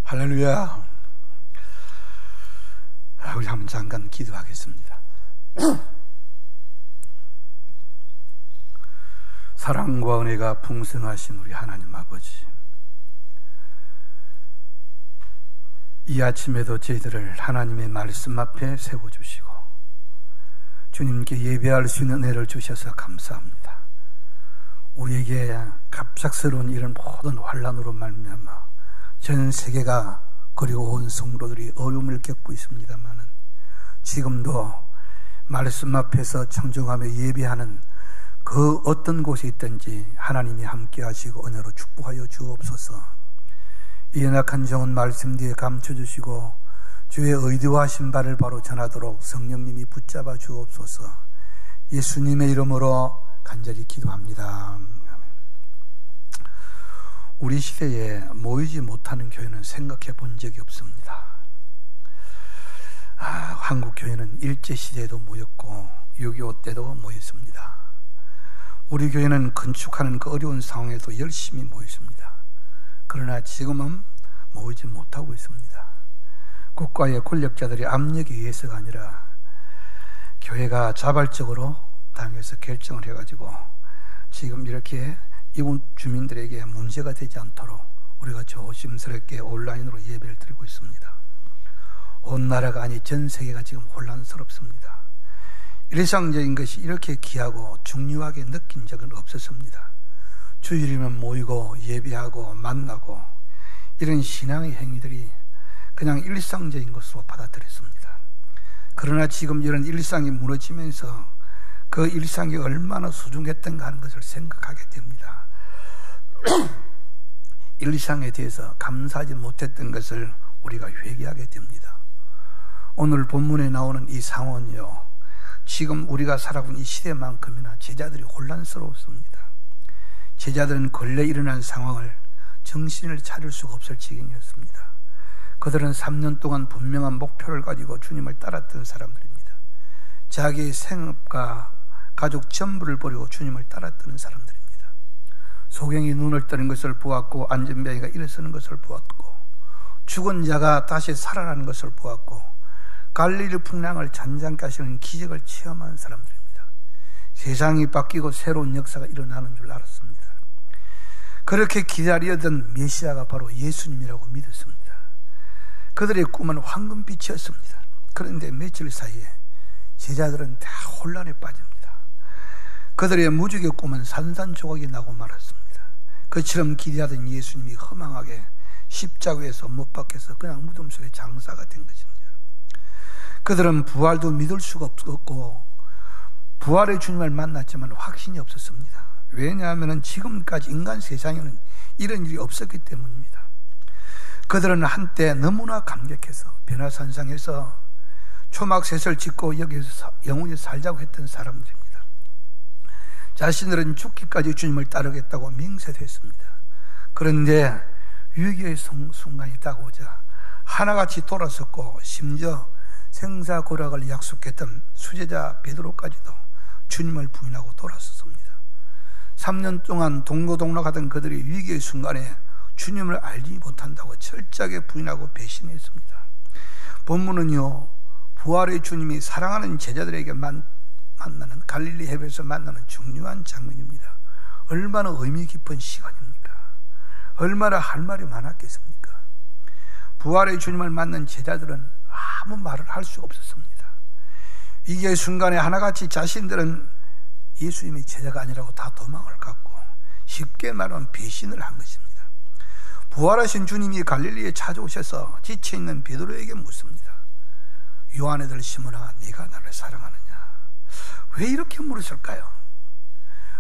할렐루야. 우리 한번 잠깐 기도하겠습니다. 사랑과 은혜가 풍성하신 우리 하나님 아버지, 이 아침에도 저희들을 하나님의 말씀 앞에 세워주시고 주님께 예배할 수 있는 은혜를 주셔서 감사합니다. 우리에게 갑작스러운 이런 모든 환난으로 말미암아 전 세계가 그리고 온 성도들이 어려움을 겪고 있습니다마는 지금도 말씀 앞에서 청정하며 예배하는 그 어떤 곳에 있든지 하나님이 함께 하시고 은혜로 축복하여 주옵소서. 이 연약한 종은 말씀 뒤에 감춰주시고 주의 의도하신 바를 바로 전하도록 성령님이 붙잡아 주옵소서. 예수님의 이름으로 간절히 기도합니다. 우리 시대에 모이지 못하는 교회는 생각해 본 적이 없습니다. 한국 교회는 일제시대에도 모였고 6.25 때도 모였습니다. 우리 교회는 건축하는 그 어려운 상황에도 열심히 모였습니다. 그러나 지금은 모이지 못하고 있습니다. 국가의 권력자들의 압력에 의해서가 아니라 교회가 자발적으로 당에서 결정을 해가지고 지금 이렇게 이웃 주민들에게 문제가 되지 않도록 우리가 조심스럽게 온라인으로 예배를 드리고 있습니다. 온 나라가 아니 전 세계가 지금 혼란스럽습니다. 일상적인 것이 이렇게 귀하고 중요하게 느낀 적은 없었습니다. 주일이면 모이고 예배하고 만나고 이런 신앙의 행위들이 그냥 일상적인 것으로 받아들였습니다. 그러나 지금 이런 일상이 무너지면서 그 일상이 얼마나 소중했던가 하는 것을 생각하게 됩니다. 일상에 대해서 감사하지 못했던 것을 우리가 회개하게 됩니다. 오늘 본문에 나오는 이 상황은요, 지금 우리가 살아온 이 시대만큼이나 제자들이 혼란스러웠습니다. 제자들은 근래 일어난 상황을 정신을 차릴 수가 없을 지경이었습니다. 그들은 3년 동안 분명한 목표를 가지고 주님을 따랐던 사람들입니다. 자기의 생업과 가족 전부를 버리고 주님을 따랐던 사람들입니다. 소경이 눈을 뜨는 것을 보았고 안전뱅이가 일어서는 것을 보았고 죽은 자가 다시 살아나는 것을 보았고 갈릴리 풍랑을 잔잔케 하시는 기적을 체험한 사람들입니다. 세상이 바뀌고 새로운 역사가 일어나는 줄 알았습니다. 그렇게 기다리던 메시아가 바로 예수님이라고 믿었습니다. 그들의 꿈은 황금빛이었습니다. 그런데 며칠 사이에 제자들은 다 혼란에 빠집니다. 그들의 무지개 꿈은 산산조각이 나고 말았습니다. 그처럼 기대하던 예수님이 허망하게 십자가에서 못 박혀서 그냥 무덤 속에 장사가 된 것입니다. 그들은 부활도 믿을 수가 없었고 부활의 주님을 만났지만 확신이 없었습니다. 왜냐하면 지금까지 인간 세상에는 이런 일이 없었기 때문입니다. 그들은 한때 너무나 감격해서 변화산상에서 초막셋을 짓고 여기서 영원히 살자고 했던 사람들입니다. 자신들은 죽기까지 주님을 따르겠다고 맹세했습니다. 그런데 위기의 순간이 다가오자 하나같이 돌아섰고 심지어 생사고락을 약속했던 수제자 베드로까지도 주님을 부인하고 돌아섰습니다. 3년 동안 동로동락하던 그들이 위기의 순간에 주님을 알지 못한다고 철저하게 부인하고 배신했습니다. 본문은요, 부활의 주님이 사랑하는 제자들에게 만나는 갈릴리 해변에서 만나는 중요한 장면입니다. 얼마나 의미 깊은 시간입니까? 얼마나 할 말이 많았겠습니까? 부활의 주님을 만난 제자들은 아무 말을 할 수가 없었습니다. 위기의 순간에 하나같이 자신들은 예수님의 제자가 아니라고 다 도망을 갔고 쉽게 말하면 배신을 한 것입니다. 부활하신 주님이 갈릴리에 찾아오셔서 지쳐있는 베드로에게 묻습니다. 요한의 아들 시몬아, 네가 나를 사랑하느냐? 왜 이렇게 물었을까요?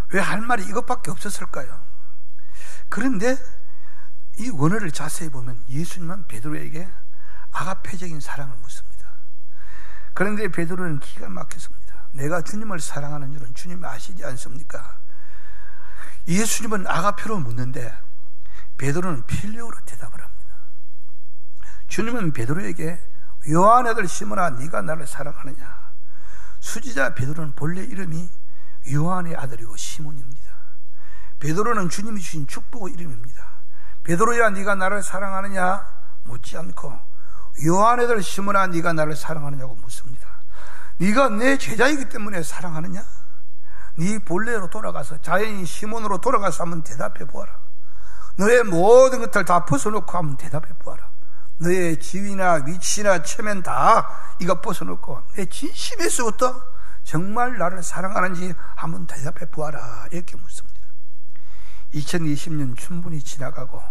왜 할 말이 이것밖에 없었을까요? 그런데 이 원어를 자세히 보면 예수님은 베드로에게 아가페적인 사랑을 묻습니다. 그런데 베드로는 기가 막혔습니다. 내가 주님을 사랑하는 줄은 주님이 아시지 않습니까? 예수님은 아가페로 묻는데 베드로는 필요로 대답을 합니다. 주님은 베드로에게 요한의 아들 시몬아, 네가 나를 사랑하느냐? 수지자 베드로는 본래 이름이 요한의 아들이고 시몬입니다. 베드로는 주님이 주신 축복의 이름입니다. 베드로야, 네가 나를 사랑하느냐? 묻지 않고 요한애들 시몬아 네가 나를 사랑하느냐고 묻습니다. 네가 내 제자이기 때문에 사랑하느냐? 네 본래로 돌아가서 자연인 시몬으로 돌아가서 한번 대답해 보아라. 너의 모든 것들 다 벗어놓고 한번 대답해 보아라. 너의 지위나 위치나 체면 다 이거 벗어놓고 내 진심에서부터 정말 나를 사랑하는지 한번 대답해 보아라. 이렇게 묻습니다. 2020년 충분히 지나가고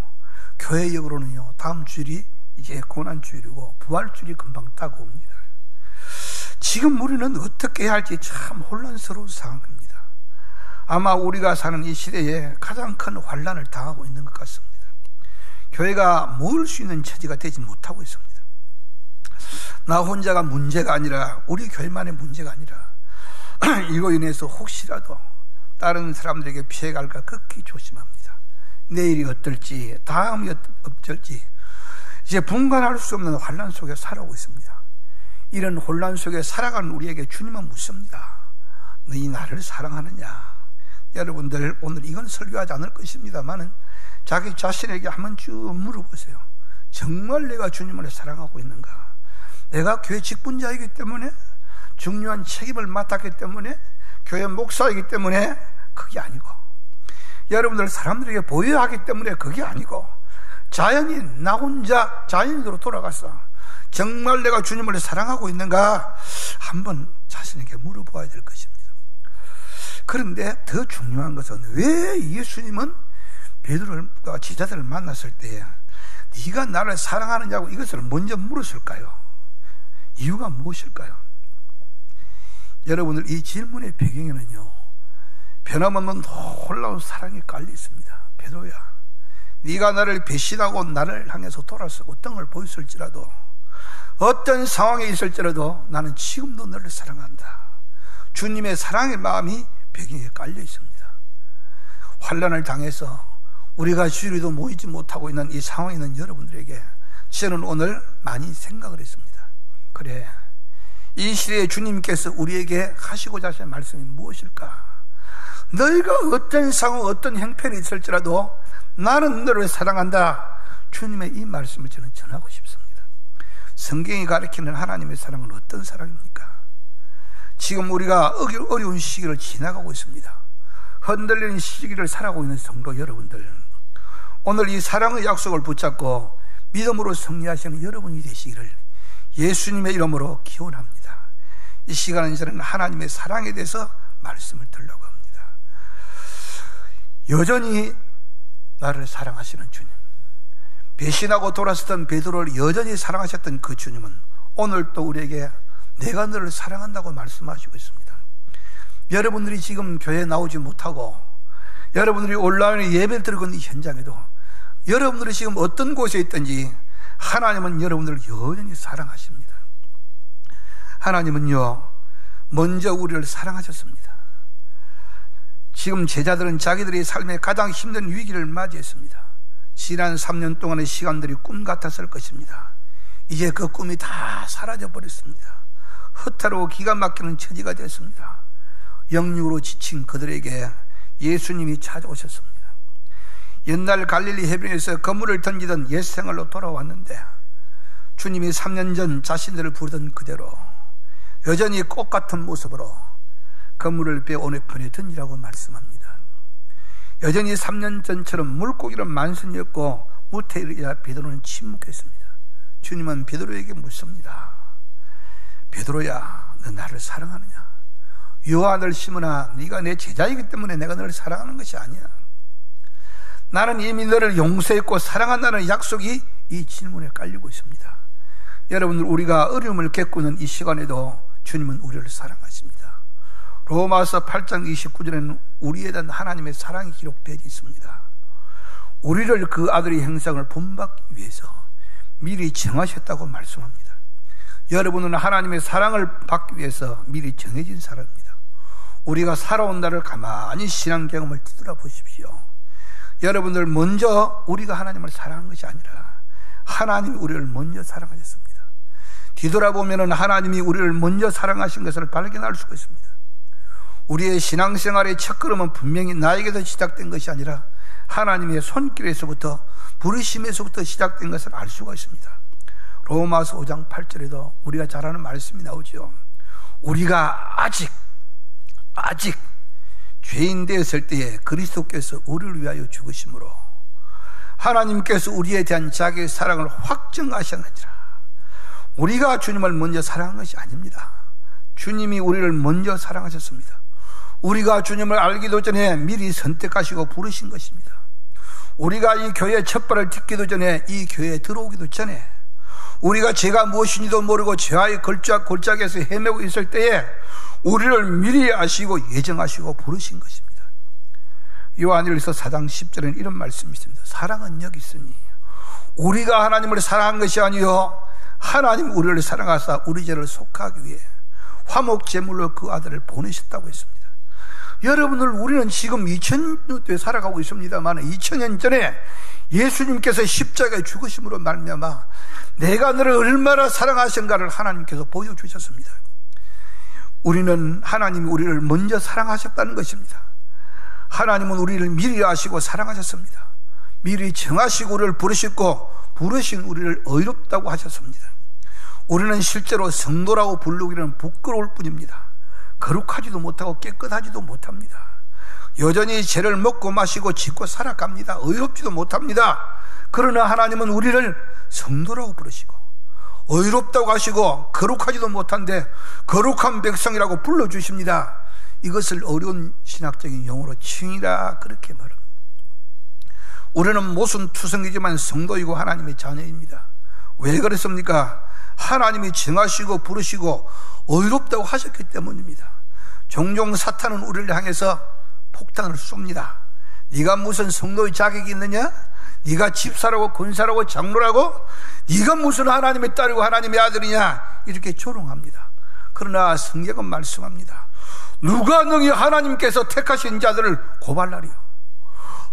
교회역으로는요, 다음 주일이 이제 고난주일이고 부활주일이 금방 다가옵니다. 지금 우리는 어떻게 해야 할지 참 혼란스러운 상황입니다. 아마 우리가 사는 이 시대에 가장 큰 환난을 당하고 있는 것 같습니다. 교회가 모을 수 있는 처지가 되지 못하고 있습니다. 나 혼자가 문제가 아니라 우리 교회만의 문제가 아니라 이로 인해서 혹시라도 다른 사람들에게 피해갈까 극히 조심합니다. 내일이 어떨지 다음이 어떨지 이제 분간할 수 없는 환난 속에 살아오고 있습니다. 이런 혼란 속에 살아가는 우리에게 주님은 묻습니다. 너희 나를 사랑하느냐? 여러분들 오늘 이건 설교하지 않을 것입니다만은 자기 자신에게 한번 쭉 물어보세요. 정말 내가 주님을 사랑하고 있는가? 내가 교회 직분자이기 때문에 중요한 책임을 맡았기 때문에 교회 목사이기 때문에 그게 아니고 여러분들 사람들에게 보여야 하기 때문에 그게 아니고 자연인 나 혼자 자연인으로 돌아가서 정말 내가 주님을 사랑하고 있는가 한번 자신에게 물어보아야 될 것입니다. 그런데 더 중요한 것은 왜 예수님은 베드로와 제자들을 만났을 때 네가 나를 사랑하느냐고 이것을 먼저 물었을까요? 이유가 무엇일까요? 여러분들 이 질문의 배경에는요 변함없는 놀라운 사랑이 깔려 있습니다. 베드로야, 네가 나를 배신하고 나를 향해서 돌아서고 등을 보였을지라도 어떤 상황에 있을지라도 나는 지금도 너를 사랑한다. 주님의 사랑의 마음이 배경에 깔려 있습니다. 환난을 당해서 우리가 주일에도 모이지 못하고 있는 이 상황에 있는 여러분들에게 저는 오늘 많이 생각을 했습니다. 그래, 이 시대에 주님께서 우리에게 하시고자 하신 말씀이 무엇일까? 너희가 어떤 상황, 어떤 형편이 있을지라도 나는 너를 사랑한다. 주님의 이 말씀을 저는 전하고 싶습니다. 성경이 가르치는 하나님의 사랑은 어떤 사랑입니까? 지금 우리가 어려운 시기를 지나가고 있습니다. 흔들리는 시기를 살아가고 있는 성도 여러분들, 오늘 이 사랑의 약속을 붙잡고 믿음으로 승리하시는 여러분이 되시기를 예수님의 이름으로 기원합니다. 이 시간은 저는 하나님의 사랑에 대해서 말씀을 드리려고 합니다. 여전히 나를 사랑하시는 주님, 배신하고 돌아섰던 베드로를 여전히 사랑하셨던 그 주님은 오늘 또 우리에게 내가 너를 사랑한다고 말씀하시고 있습니다. 여러분들이 지금 교회에 나오지 못하고 여러분들이 온라인에 예배를 드리고 있는 이 현장에도 여러분들이 지금 어떤 곳에 있든지 하나님은 여러분들을 여전히 사랑하십니다. 하나님은요 먼저 우리를 사랑하셨습니다. 지금 제자들은 자기들의 삶에 가장 힘든 위기를 맞이했습니다. 지난 3년 동안의 시간들이 꿈 같았을 것입니다. 이제 그 꿈이 다 사라져 버렸습니다. 허탈하고 기가 막히는 처지가 됐습니다. 영육으로 지친 그들에게 예수님이 찾아오셨습니다. 옛날 갈릴리 해변에서 그물을 던지던 옛 생활로 돌아왔는데 주님이 3년 전 자신들을 부르던 그대로 여전히 꽃 같은 모습으로 그물을 빼 어느 편에 던지라고 말씀합니다. 여전히 3년 전처럼 물고기를 만선이었고 무태에 이르자 베드로는 침묵했습니다. 주님은 베드로에게 묻습니다. 베드로야, 너 나를 사랑하느냐? 요한을 시몬아, 네가 내 제자이기 때문에 내가 너를 사랑하는 것이 아니야. 나는 이미 너를 용서했고 사랑한다는 약속이 이 질문에 깔리고 있습니다. 여러분들, 우리가 어려움을 겪고 있는 이 시간에도 주님은 우리를 사랑하십니다. 로마서 8장 29절에는 우리에 대한 하나님의 사랑이 기록되어 있습니다. 우리를 그 아들의 형상을 본받기 위해서 미리 정하셨다고 말씀합니다. 여러분은 하나님의 사랑을 받기 위해서 미리 정해진 사람입니다. 우리가 살아온 날을 가만히 신앙 경험을 뒤돌아보십시오. 여러분들, 먼저 우리가 하나님을 사랑하는 것이 아니라 하나님이 우리를 먼저 사랑하셨습니다. 뒤돌아보면 하나님이 우리를 먼저 사랑하신 것을 발견할 수가 있습니다. 우리의 신앙생활의 첫걸음은 분명히 나에게서 시작된 것이 아니라 하나님의 손길에서부터, 부르심에서부터 시작된 것을 알 수가 있습니다. 로마서 5장 8절에도 우리가 잘 아는 말씀이 나오죠. 우리가 아직 죄인 되었을 때에 그리스도께서 우리를 위하여 죽으심으로 하나님께서 우리에 대한 자기의 사랑을 확증하셨느니라. 우리가 주님을 먼저 사랑한 것이 아닙니다. 주님이 우리를 먼저 사랑하셨습니다. 우리가 주님을 알기도 전에 미리 선택하시고 부르신 것입니다. 우리가 이 교회에 첫 발을 딛기도 전에, 이 교회에 들어오기도 전에, 우리가 죄가 무엇인지도 모르고 죄와의 골짜기에서 헤매고 있을 때에 우리를 미리 아시고 예정하시고 부르신 것입니다. 요한일서 4장 10절에는 이런 말씀이 있습니다. 사랑은 여기 있으니 우리가 하나님을 사랑한 것이 아니요 하나님 우리를 사랑하사 우리 죄를 속하기 위해 화목 제물로 그 아들을 보내셨다고 했습니다. 여러분들, 우리는 지금 2000년도에 살아가고 있습니다만 2000년 전에 예수님께서 십자가에 죽으심으로 말미암아 내가 너를 얼마나 사랑하신가를 하나님께서 보여주셨습니다. 우리는 하나님이 우리를 먼저 사랑하셨다는 것입니다. 하나님은 우리를 미리 아시고 사랑하셨습니다. 미리 정하시고 우리를 부르셨고, 부르신 우리를 의롭다고 하셨습니다. 우리는 실제로 성도라고 부르기는 부끄러울 뿐입니다. 거룩하지도 못하고 깨끗하지도 못합니다. 여전히 죄를 먹고 마시고 짓고 살아갑니다. 의롭지도 못합니다. 그러나 하나님은 우리를 성도라고 부르시고 의롭다고 하시고 거룩하지도 못한데 거룩한 백성이라고 불러주십니다. 이것을 어려운 신학적인 용어로 칭이라 그렇게 말합니다. 우리는 모순투성이지만 성도이고 하나님의 자녀입니다. 왜 그랬습니까? 하나님이 정하시고 부르시고 의롭다고 하셨기 때문입니다. 종종 사탄은 우리를 향해서 폭탄을 쏩니다. 네가 무슨 성도의 자격이 있느냐? 네가 집사라고 권사라고 장로라고? 네가 무슨 하나님의 딸이고 하나님의 아들이냐? 이렇게 조롱합니다. 그러나 성경은 말씀합니다. 누가 너희 하나님께서 택하신 자들을 고발하리요?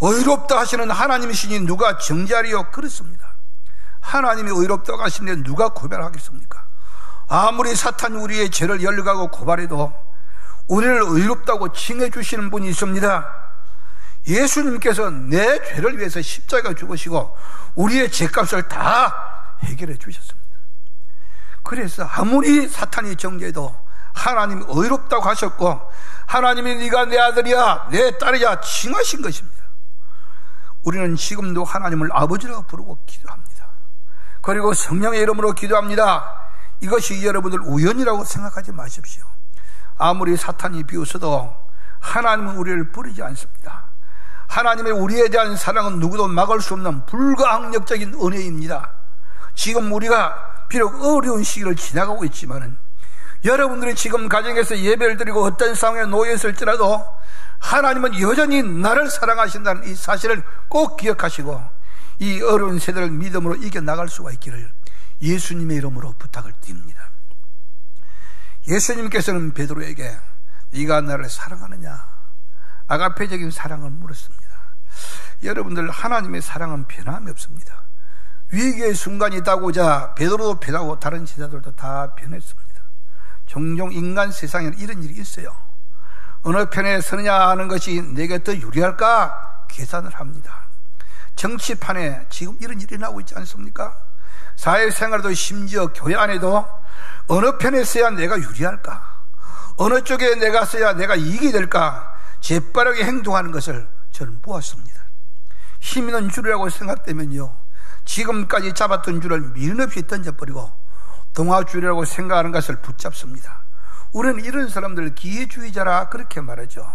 의롭다 하시는 하나님이시니 누가 정죄하리요? 그렇습니다. 하나님이 의롭다고 하시는데 누가 고발하겠습니까? 아무리 사탄이 우리의 죄를 연락하고 고발해도 우리를 의롭다고 칭해 주시는 분이 있습니다. 예수님께서 내 죄를 위해서 십자가 죽으시고 우리의 죄값을 다 해결해 주셨습니다. 그래서 아무리 사탄이 정죄해도 하나님이 의롭다고 하셨고 하나님이 네가 내 아들이야 내 딸이야 칭하신 것입니다. 우리는 지금도 하나님을 아버지라고 부르고 기도합니다. 그리고 성령의 이름으로 기도합니다. 이것이 여러분들 우연이라고 생각하지 마십시오. 아무리 사탄이 비웃어도 하나님은 우리를 버리지 않습니다. 하나님의 우리에 대한 사랑은 누구도 막을 수 없는 불가항력적인 은혜입니다. 지금 우리가 비록 어려운 시기를 지나가고 있지만 여러분들이 지금 가정에서 예배를 드리고 어떤 상황에 놓여 있을지라도 하나님은 여전히 나를 사랑하신다는 이 사실을 꼭 기억하시고 이 어려운 세대를 믿음으로 이겨나갈 수가 있기를 예수님의 이름으로 부탁을 드립니다. 예수님께서는 베드로에게 네가 나를 사랑하느냐? 아가페적인 사랑을 물었습니다. 여러분들, 하나님의 사랑은 변함이 없습니다. 위기의 순간이 있다고자 베드로도 변하고 다른 제자들도 다 변했습니다. 종종 인간 세상에는 이런 일이 있어요. 어느 편에 서느냐 하는 것이 내게 더 유리할까 계산을 합니다. 정치판에 지금 이런 일이 나오고 있지 않습니까? 사회생활에도 심지어 교회 안에도 어느 편에 서야 내가 유리할까, 어느 쪽에 내가 서야 내가 이익이 될까 재빠르게 행동하는 것을 저는 보았습니다. 힘 있는 줄이라고 생각되면요, 지금까지 잡았던 줄을 미련 없이 던져버리고 동화줄이라고 생각하는 것을 붙잡습니다. 우리는 이런 사람들 기회주의자라 그렇게 말하죠.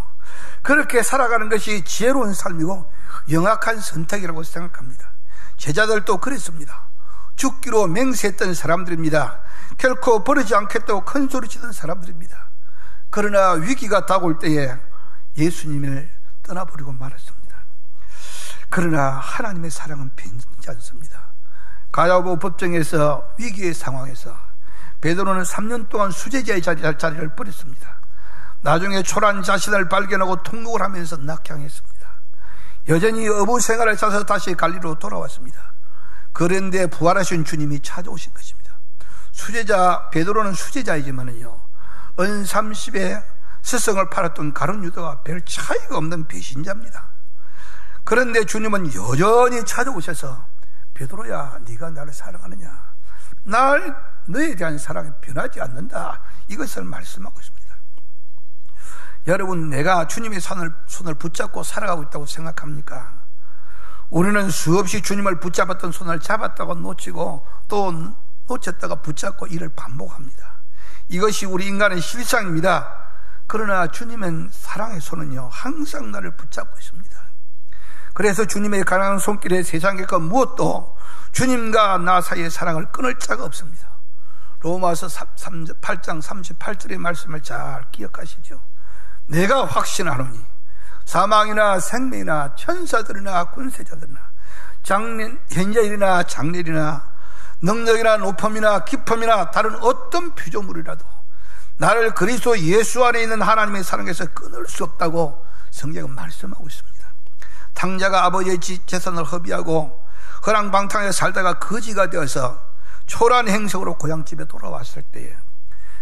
그렇게 살아가는 것이 지혜로운 삶이고 영악한 선택이라고 생각합니다. 제자들도 그랬습니다. 죽기로 맹세했던 사람들입니다. 결코 버리지 않겠다고 큰 소리치던 사람들입니다. 그러나 위기가 다가올 때에 예수님을 떠나버리고 말았습니다. 그러나 하나님의 사랑은 변치 않습니다. 가야보 법정에서 위기의 상황에서 베드로는 3년 동안 수제자의 자리를 버렸습니다. 나중에 초라한 자신을 발견하고 통곡을 하면서 낙향했습니다. 여전히 어부 생활을 짜서 다시 갈리로 돌아왔습니다. 그런데 부활하신 주님이 찾아오신 것입니다. 수제자, 베드로는 수제자이지만은요, 은 30에 스승을 팔았던 가룟 유다와 별 차이가 없는 배신자입니다. 그런데 주님은 여전히 찾아오셔서 베드로야, 네가 나를 사랑하느냐? 너에 대한 사랑이 변하지 않는다. 이것을 말씀하고 있습니다. 여러분, 내가 주님의 손을 붙잡고 살아가고 있다고 생각합니까? 우리는 수없이 주님을 붙잡았던 손을 잡았다가 놓치고 또 놓쳤다가 붙잡고 이를 반복합니다. 이것이 우리 인간의 실상입니다. 그러나 주님은 사랑의 손은요, 항상 나를 붙잡고 있습니다. 그래서 주님의 가난한 손길에 세상의 것 무엇도 주님과 나 사이의 사랑을 끊을 자가 없습니다. 로마서 8장 38절의 말씀을 잘 기억하시죠? 내가 확신하노니 사망이나 생명이나 천사들이나 군세자들이나 현재일이나 장래일이나 능력이나 높음이나 깊음이나 다른 어떤 피조물이라도 나를 그리스도 예수 안에 있는 하나님의 사랑에서 끊을 수 없다고 성경은 말씀하고 있습니다. 탕자가 아버지의 재산을 허비하고 허랑방탕하게 살다가 거지가 되어서 초라한 행색으로 고향집에 돌아왔을 때에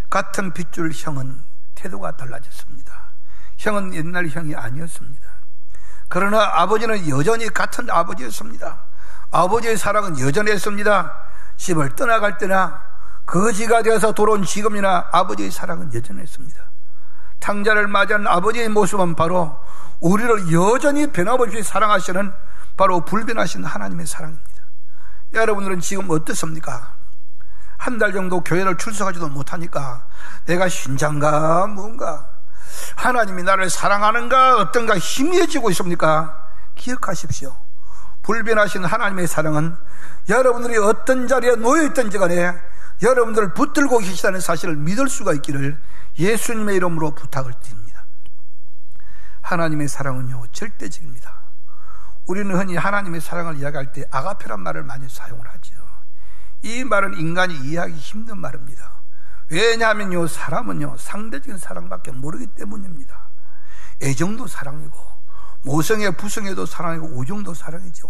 같은 핏줄 형은 태도가 달라졌습니다. 형은 옛날 형이 아니었습니다. 그러나 아버지는 여전히 같은 아버지였습니다. 아버지의 사랑은 여전했습니다. 집을 떠나갈 때나 거지가 되어서 돌아온 지금이나 아버지의 사랑은 여전했습니다. 탕자를 맞이한 아버지의 모습은 바로 우리를 여전히 변함없이 사랑하시는 바로 불변하신 하나님의 사랑입니다. 여러분들은 지금 어떻습니까? 한 달 정도 교회를 출석하지도 못하니까 내가 신장가 뭔가 하나님이 나를 사랑하는가 어떤가 희미해지고 있습니까? 기억하십시오. 불변하신 하나님의 사랑은 여러분들이 어떤 자리에 놓여있든지 간에 여러분들을 붙들고 계시다는 사실을 믿을 수가 있기를 예수님의 이름으로 부탁을 드립니다. 하나님의 사랑은요, 절대적입니다. 우리는 흔히 하나님의 사랑을 이야기할 때 아가페란 말을 많이 사용을 하죠. 이 말은 인간이 이해하기 힘든 말입니다. 왜냐하면요, 사람은요, 상대적인 사랑밖에 모르기 때문입니다. 애정도 사랑이고, 모성애 부성애도 사랑이고, 우정도 사랑이죠.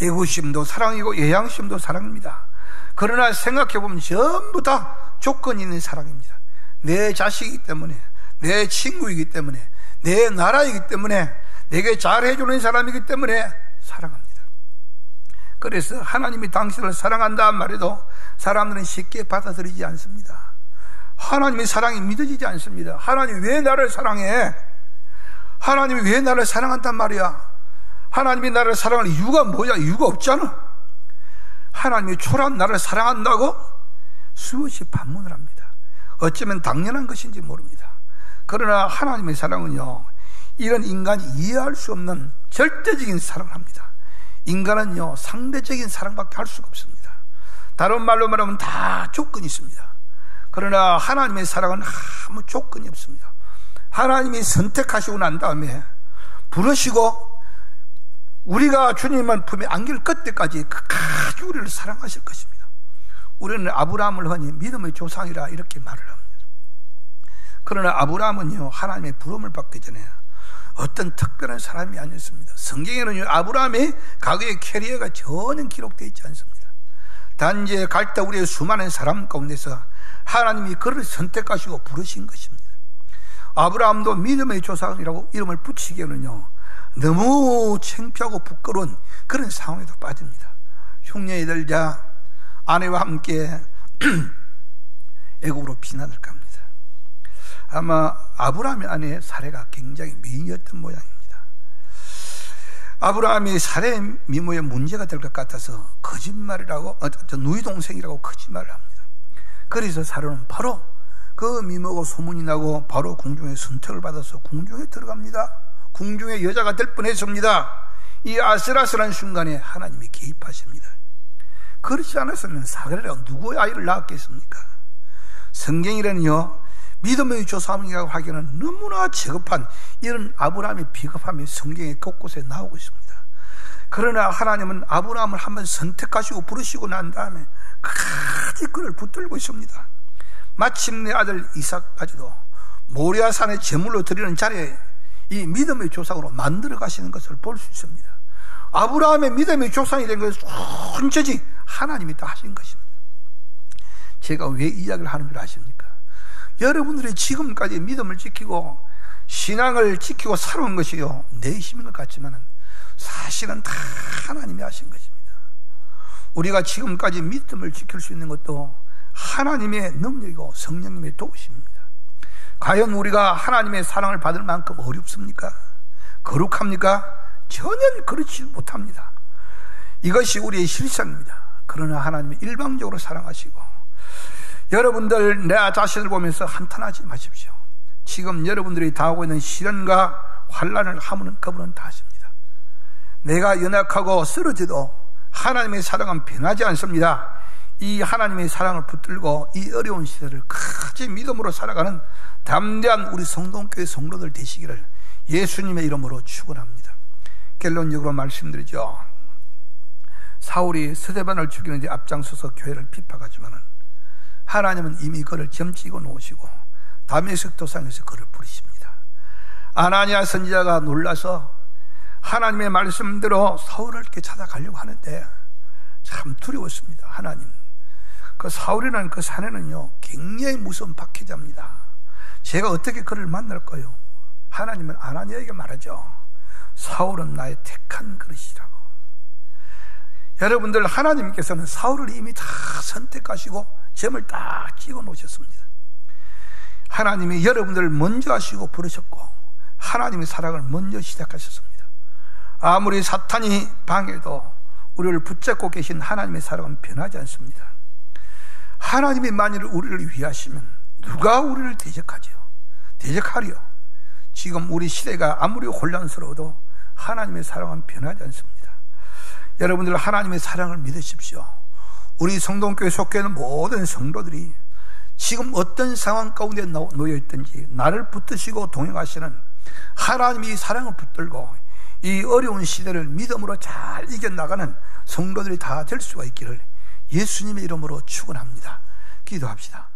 애구심도 사랑이고, 예양심도 사랑입니다. 그러나 생각해보면 전부 다 조건이 있는 사랑입니다. 내 자식이기 때문에, 내 친구이기 때문에, 내 나라이기 때문에, 내게 잘해주는 사람이기 때문에 사랑합니다. 그래서 하나님이 당신을 사랑한다 말해도 사람들은 쉽게 받아들이지 않습니다. 하나님의 사랑이 믿어지지 않습니다. 하나님이 왜 나를 사랑해? 하나님이 왜 나를 사랑한단 말이야? 하나님이 나를 사랑할 이유가 뭐야? 이유가 없잖아. 하나님이 초라한 나를 사랑한다고 수없이 반문을 합니다. 어쩌면 당연한 것인지 모릅니다. 그러나 하나님의 사랑은요, 이런 인간이 이해할 수 없는 절대적인 사랑을 합니다. 인간은요, 상대적인 사랑밖에 할 수가 없습니다. 다른 말로 말하면 다 조건이 있습니다. 그러나 하나님의 사랑은 아무 조건이 없습니다. 하나님이 선택하시고 난 다음에 부르시고 우리가 주님의 품에 안길 끝때까지 끝까지 우리를 사랑하실 것입니다. 우리는 아브라함을 흔히 믿음의 조상이라 이렇게 말을 합니다. 그러나 아브라함은요, 하나님의 부름을 받기 전에 어떤 특별한 사람이 아니었습니다. 성경에는 아브라함의 과거의 캐리어가 전혀 기록되어 있지 않습니다. 단지 갈대 우리의 수많은 사람 가운데서 하나님이 그를 선택하시고 부르신 것입니다. 아브라함도 믿음의 조상이라고 이름을 붙이기에는요, 너무 창피하고 부끄러운 그런 상황에도 빠집니다. 흉년이 들자 아내와 함께 애국으로 피난을 갑니다. 아마 아브라함의 아내의 사례가 굉장히 미인이었던 모양입니다. 아브라함이 사례 미모에 문제가 될 것 같아서 거짓말이라고, 누이 동생이라고 거짓말을 합니다. 그래서 사례는 바로 그 미모가 소문이 나고 바로 궁중에 선택을 받아서 궁중에 들어갑니다. 궁중의 여자가 될 뻔했습니다. 이 아슬아슬한 순간에 하나님이 개입하십니다. 그렇지 않았으면 사례라고 누구의 아이를 낳았겠습니까? 성경이라는요, 믿음의 조상이라고 하기에는 너무나 저급한 이런 아브라함의 비겁함이 성경에 곳곳에 나오고 있습니다. 그러나 하나님은 아브라함을 한번 선택하시고 부르시고 난 다음에 끝까지 그를 붙들고 있습니다. 마침내 아들 이삭까지도 모리아산의 제물로 드리는 자리에 이 믿음의 조상으로 만들어 가시는 것을 볼 수 있습니다. 아브라함의 믿음의 조상이 된 것은 온전히 하나님이 다 하신 것입니다. 제가 왜 이 이야기를 하는 줄 아십니까? 여러분들이 지금까지 믿음을 지키고 신앙을 지키고 살아온 것이요, 내 힘인 것 같지만 사실은 다 하나님이 하신 것입니다. 우리가 지금까지 믿음을 지킬 수 있는 것도 하나님의 능력이고 성령님의 도우심입니다. 과연 우리가 하나님의 사랑을 받을 만큼 어렵습니까? 거룩합니까? 전혀 그렇지 못합니다. 이것이 우리의 실상입니다. 그러나 하나님이 일방적으로 사랑하시고, 여러분들 내 자신을 보면서 한탄하지 마십시오. 지금 여러분들이 당하고 있는 시련과 환난을 하무는 그분은 다 아십니다. 내가 연약하고 쓰러져도 하나님의 사랑은 변하지 않습니다. 이 하나님의 사랑을 붙들고 이 어려운 시대를 끝까지 믿음으로 살아가는 담대한 우리 성동교회 성도들 되시기를 예수님의 이름으로 축원합니다. 결론적으로 말씀드리죠. 사울이 스데반을 죽이는 데 앞장서서 교회를 비판하지만은 하나님은 이미 그를 점찍어 놓으시고 다메섹 도상에서 그를 부르십니다. 아나니아 선지자가 놀라서 하나님의 말씀대로 사울을 이렇게 찾아가려고 하는데 참 두려웠습니다. 하나님, 그 사울이라는 그 사내는요 굉장히 무서운 박해자입니다. 제가 어떻게 그를 만날까요? 하나님은 아나니아에게 말하죠. 사울은 나의 택한 그릇이라고. 여러분들, 하나님께서는 사울을 이미 다 선택하시고 점을 딱 찍어 놓으셨습니다. 하나님이 여러분들을 먼저 하시고 부르셨고 하나님의 사랑을 먼저 시작하셨습니다. 아무리 사탄이 방해도 우리를 붙잡고 계신 하나님의 사랑은 변하지 않습니다. 하나님이 만일 우리를 위하시면 누가 우리를 대적하리요? 지금 우리 시대가 아무리 혼란스러워도 하나님의 사랑은 변하지 않습니다. 여러분들, 하나님의 사랑을 믿으십시오. 우리 성동교회 속해 있는 모든 성도들이 지금 어떤 상황 가운데 놓여 있든지 나를 붙드시고 동행하시는 하나님이 사랑을 붙들고 이 어려운 시대를 믿음으로 잘 이겨나가는 성도들이 다 될 수가 있기를 예수님의 이름으로 축원합니다. 기도합시다.